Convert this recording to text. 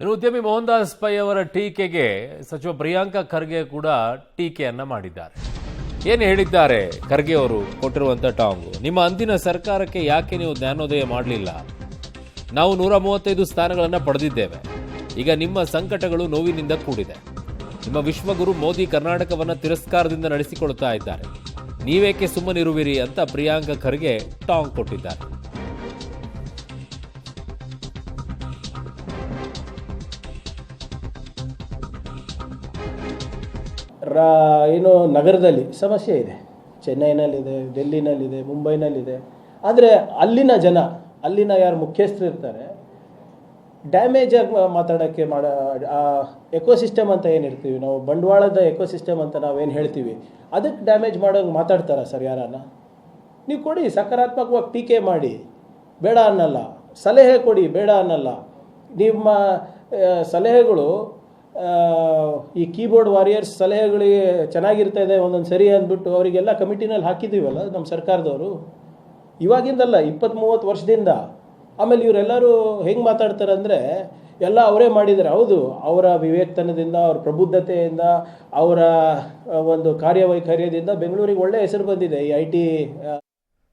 ಇನ್ನು ಉದ್ಯಮಿ ಮೋಹನ್ ದಾಸ್ ಪೈ ಅವರ ಟೀಕೆಗೆ ಸಚಿವ ಪ್ರಿಯಾಂಕ ಖರ್ಗೆ ಕೂಡ ಟೀಕೆಯನ್ನ ಮಾಡಿದ್ದಾರೆ. ಏನು ಹೇಳಿದ್ದಾರೆ ಖರ್ಗೆ ಅವರು ಕೊಟ್ಟಿರುವಂತ ಟಾಂಗು? ನಿಮ್ಮ ಅಂದಿನ ಸರ್ಕಾರಕ್ಕೆ ಯಾಕೆ ನೀವು ಜ್ಞಾನೋದಯ ಮಾಡಲಿಲ್ಲ? ನಾವು 135 ಸ್ಥಾನಗಳನ್ನು ಪಡೆದಿದ್ದೇವೆ. ಈಗ ನಿಮ್ಮ ಸಂಕಟಗಳು ನೋವಿನಿಂದ ಕೂಡಿದೆ. ನಿಮ್ಮ ವಿಶ್ವಗುರು ಮೋದಿ ಕರ್ನಾಟಕವನ್ನು ತಿರಸ್ಕಾರದಿಂದ ನಡೆಸಿಕೊಳ್ತಾ ಇದ್ದಾರೆ. ನೀವೇಕೆ ಸುಮ್ಮನಿರುವಿರಿ ಅಂತ ಪ್ರಿಯಾಂಕ ಖರ್ಗೆ ಟಾಂಗ್ ಕೊಟ್ಟಿದ್ದಾರೆ. ಏನು ನಗರದಲ್ಲಿ ಸಮಸ್ಯೆ ಇದೆ, ಚೆನ್ನೈನಲ್ಲಿದೆ, ಡೆಲ್ಲಿನಲ್ಲಿದೆ, ಮುಂಬೈನಲ್ಲಿದೆ. ಆದರೆ ಅಲ್ಲಿನ ಜನ, ಅಲ್ಲಿನ ಯಾರು ಮುಖ್ಯಸ್ಥರು ಇರ್ತಾರೆ, ಡ್ಯಾಮೇಜ್ ಆಗಿ ಮಾತಾಡೋಕ್ಕೆ ಎಕೋಸಿಸ್ಟಮ್ ಅಂತ ಏನಿರ್ತೀವಿ ನಾವು, ಬಂಡವಾಳದ ಎಕೋಸಿಸ್ಟಮ್ ಅಂತ ನಾವೇನು ಹೇಳ್ತೀವಿ, ಅದಕ್ಕೆ ಡ್ಯಾಮೇಜ್ ಮಾಡೋಂಗೆ ಮಾತಾಡ್ತಾರ ಸರ್ ಯಾರನ್ನ? ನೀವು ಕೊಡಿ, ಸಕಾರಾತ್ಮಕವಾಗಿ ಟೀಕೆ ಮಾಡಿ, ಬೇಡ ಅನ್ನಲ್ಲ. ಸಲಹೆ ಕೊಡಿ, ಬೇಡ ಅನ್ನಲ್ಲ. ನಿಮ್ಮ ಸಲಹೆಗಳು ಈ ಕೀಬೋರ್ಡ್ ವಾರಿಯರ್ಸ್ ಸಲಹೆಗಳಿಗೆ ಚೆನ್ನಾಗಿರ್ತಾ ಇದೆ ಒಂದೊಂದು ಸರಿ ಅಂದ್ಬಿಟ್ಟು ಅವರಿಗೆಲ್ಲ ಕಮಿಟಿನಲ್ಲಿ ಹಾಕಿದ್ದೀವಲ್ಲ ನಮ್ಮ ಸರ್ಕಾರದವರು, ಇವಾಗಿಂದಲ್ಲ 20-30 ವರ್ಷದಿಂದ. ಆಮೇಲೆ ಇವರೆಲ್ಲರೂ ಹೆಂಗೆ ಮಾತಾಡ್ತಾರೆ ಅಂದರೆ ಎಲ್ಲ ಅವರೇ ಮಾಡಿದ್ದಾರೆ. ಹೌದು, ಅವರ ವಿವೇಕತನದಿಂದ, ಅವ್ರ ಪ್ರಬುದ್ಧತೆಯಿಂದ, ಅವರ ಒಂದು ಕಾರ್ಯವೈಖರ್ಯದಿಂದ ಬೆಂಗಳೂರಿಗೆ ಒಳ್ಳೆಯ ಹೆಸರು ಬಂದಿದೆ ಈ IT